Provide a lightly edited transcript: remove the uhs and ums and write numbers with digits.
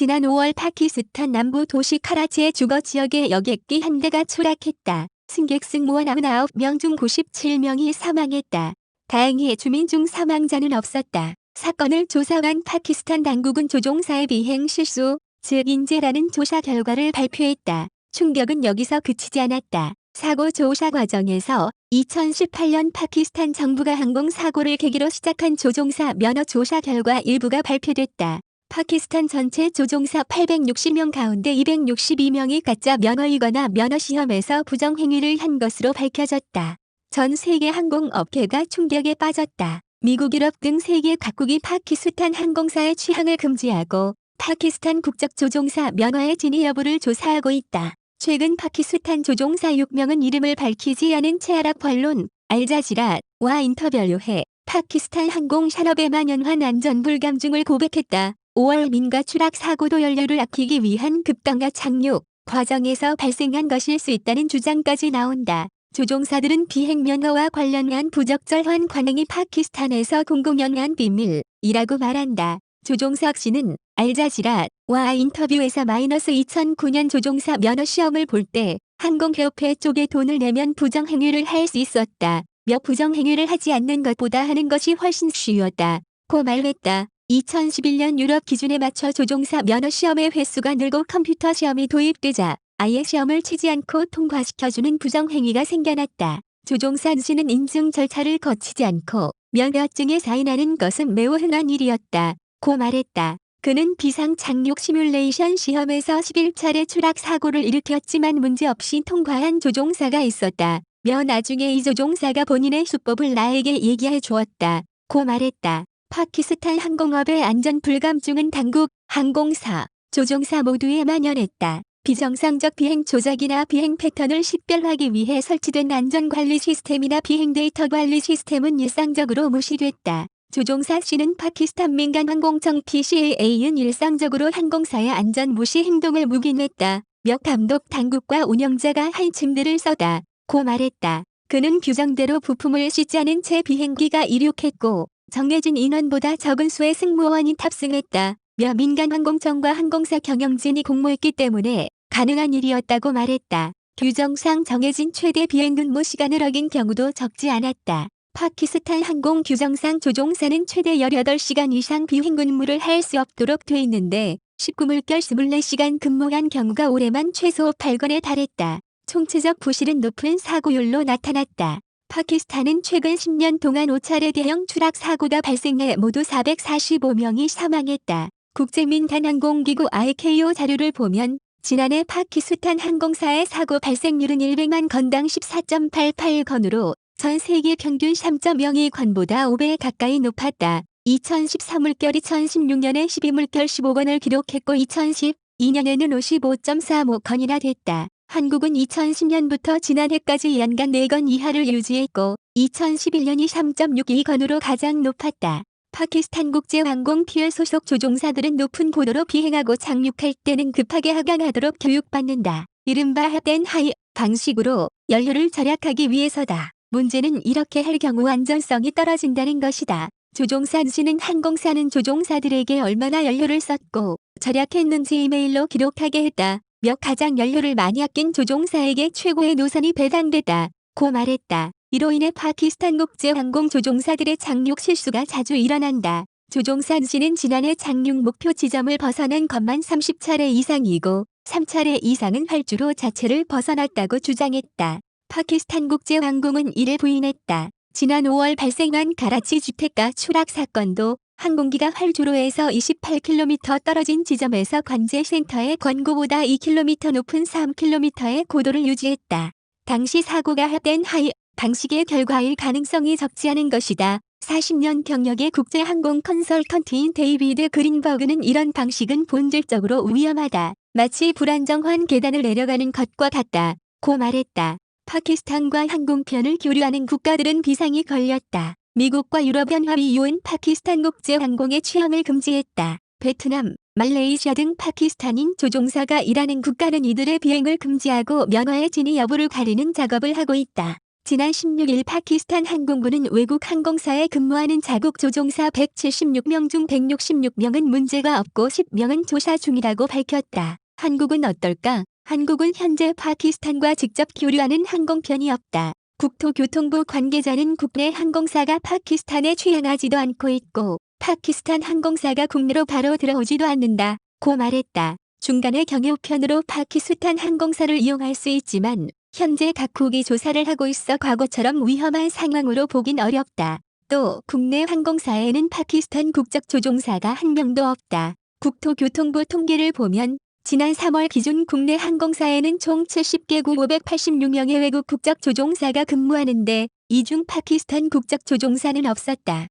지난 5월 파키스탄 남부 도시 카라치의 주거 지역에 여객기 한 대가 추락했다. 승객 승무원 99명 중 97명이 사망했다. 다행히 주민 중 사망자는 없었다. 사건을 조사한 파키스탄 당국은 조종사의 비행 실수, 즉 인재라는 조사 결과를 발표했다. 충격은 여기서 그치지 않았다. 사고 조사 과정에서 2018년 파키스탄 정부가 항공사고를 계기로 시작한 조종사 면허 조사 결과 일부가 발표됐다. 파키스탄 전체 조종사 860명 가운데 262명이 가짜 면허이거나 면허시험에서 부정행위를 한 것으로 밝혀졌다. 전 세계 항공업계가 충격에 빠졌다. 미국, 유럽 등 세계 각국이 파키스탄 항공사의 취향을 금지하고 파키스탄 국적 조종사 면허의 진위 여부를 조사하고 있다. 최근 파키스탄 조종사 6명은 이름을 밝히지 않은 채 아랍 언론 알자지라와 인터뷰해 파키스탄 항공산업의 만연한 안전 불감증을 고백했다. 5월 민가 추락 사고도 연료를 아끼기 위한 급강하 착륙 과정에서 발생한 것일 수 있다는 주장까지 나온다. 조종사들은 비행 면허와 관련한 부적절한 관행이 파키스탄에서 공공연한 비밀이라고 말한다. 조종사 씨는 알자지라와 인터뷰에서 -2009년 조종사 면허 시험을 볼 때 항공협회 쪽에 돈을 내면 부정행위를 할 수 있었다. 부정행위를 하지 않는 것보다 하는 것이 훨씬 쉬웠다고 말했다. 2011년 유럽 기준에 맞춰 조종사 면허 시험의 횟수가 늘고 컴퓨터 시험이 도입되자 아예 시험을 치지 않고 통과시켜주는 부정행위가 생겨났다. 조종사 씨는 인증 절차를 거치지 않고 면허증에 사인하는 것은 매우 흔한 일이었다. 고 말했다. 그는 비상 착륙 시뮬레이션 시험에서 11차례 추락 사고를 일으켰지만 문제없이 통과한 조종사가 있었다. 나중에 이 조종사가 본인의 수법을 나에게 얘기해 주었다. 고 말했다. 파키스탄 항공업의 안전 불감증은 당국, 항공사, 조종사 모두에 만연했다. 비정상적 비행 조작이나 비행 패턴을 식별하기 위해 설치된 안전관리 시스템이나 비행 데이터 관리 시스템은 일상적으로 무시됐다. 조종사 씨는 파키스탄 민간항공청 PCAA는 일상적으로 항공사의 안전 무시 행동을 묵인했다. 감독 당국과 운영자가 한 침대를 써다. 고 말했다. 그는 규정대로 부품을 싣지 않은 채 비행기가 이륙했고 정해진 인원보다 적은 수의 승무원이 탑승했다. 민간항공청과 항공사 경영진이 공모했기 때문에 가능한 일이었다고 말했다. 규정상 정해진 최대 비행 근무 시간을 어긴 경우도 적지 않았다. 파키스탄 항공 규정상 조종사는 최대 18시간 이상 비행 근무를 할 수 없도록 돼 있는데 19물결 24시간 근무한 경우가 올해만 최소 8건에 달했다. 총체적 부실은 높은 사고율로 나타났다. 파키스탄은 최근 10년 동안 5차례 대형 추락 사고가 발생해 모두 445명이 사망했다. 국제민간항공기구 ICAO 자료를 보면 지난해 파키스탄 항공사의 사고 발생률은 100만 건당 14.88건으로 전 세계 평균 3.02건보다 5배 가까이 높았다. 2013물결 2016년에 12물결 15건을 기록했고 2012년에는 55.35건이나 됐다. 한국은 2010년부터 지난해까지 연간 4건 이하를 유지했고 2011년이 3.62건으로 가장 높았다. 파키스탄 국제항공피엘 소속 조종사들은 높은 고도로 비행하고 착륙할 때는 급하게 하강하도록 교육받는다. 이른바 핫앤 하이 방식으로 연료를 절약하기 위해서다. 문제는 이렇게 할 경우 안전성이 떨어진다는 것이다. 조종사 씨는 항공사는 조종사들에게 얼마나 연료를 썼고 절약했는지 이메일로 기록하게 했다. 가장 연료를 많이 아낀 조종사에게 최고의 노선이 배당됐다. 고 말했다. 이로 인해 파키스탄 국제항공 조종사들의 착륙 실수가 자주 일어난다. 조종사 씨는 지난해 착륙 목표 지점을 벗어난 것만 30차례 이상이고 3차례 이상은 활주로 자체를 벗어났다고 주장했다. 파키스탄 국제항공은 이를 부인했다. 지난 5월 발생한 카라치 주택가 추락 사건도 항공기가 활주로에서 28km 떨어진 지점에서 관제센터의 권고보다 2km 높은 3km의 고도를 유지했다. 당시 사고가 핫앤 하이 방식의 결과일 가능성이 적지 않은 것이다. 40년 경력의 국제항공 컨설턴트인 데이비드 그린버그는 이런 방식은 본질적으로 위험하다. 마치 불안정한 계단을 내려가는 것과 같다. 고 말했다. 파키스탄과 항공편을 교류하는 국가들은 비상이 걸렸다. 미국과 유럽연합이 UN 파키스탄 국제항공의 취향을 금지했다. 베트남, 말레이시아 등 파키스탄인 조종사가 일하는 국가는 이들의 비행을 금지하고 면허의 진위 여부를 가리는 작업을 하고 있다. 지난 16일 파키스탄 항공부는 외국 항공사에 근무하는 자국 조종사 176명 중 166명은 문제가 없고 10명은 조사 중이라고 밝혔다. 한국은 어떨까? 한국은 현재 파키스탄과 직접 교류하는 항공편이 없다. 국토교통부 관계자는 국내 항공사가 파키스탄에 취항하지도 않고 있고 파키스탄 항공사가 국내로 바로 들어오지도 않는다. 고 말했다. 중간에 경유편으로 파키스탄 항공사를 이용할 수 있지만 현재 각국이 조사를 하고 있어 과거처럼 위험한 상황으로 보긴 어렵다. 또 국내 항공사에는 파키스탄 국적 조종사가 한 명도 없다. 국토교통부 통계를 보면 지난 3월 기준 국내 항공사에는 총 70개국 586명의 외국 국적 조종사가 근무하는데 이 중 파키스탄 국적 조종사는 없었다.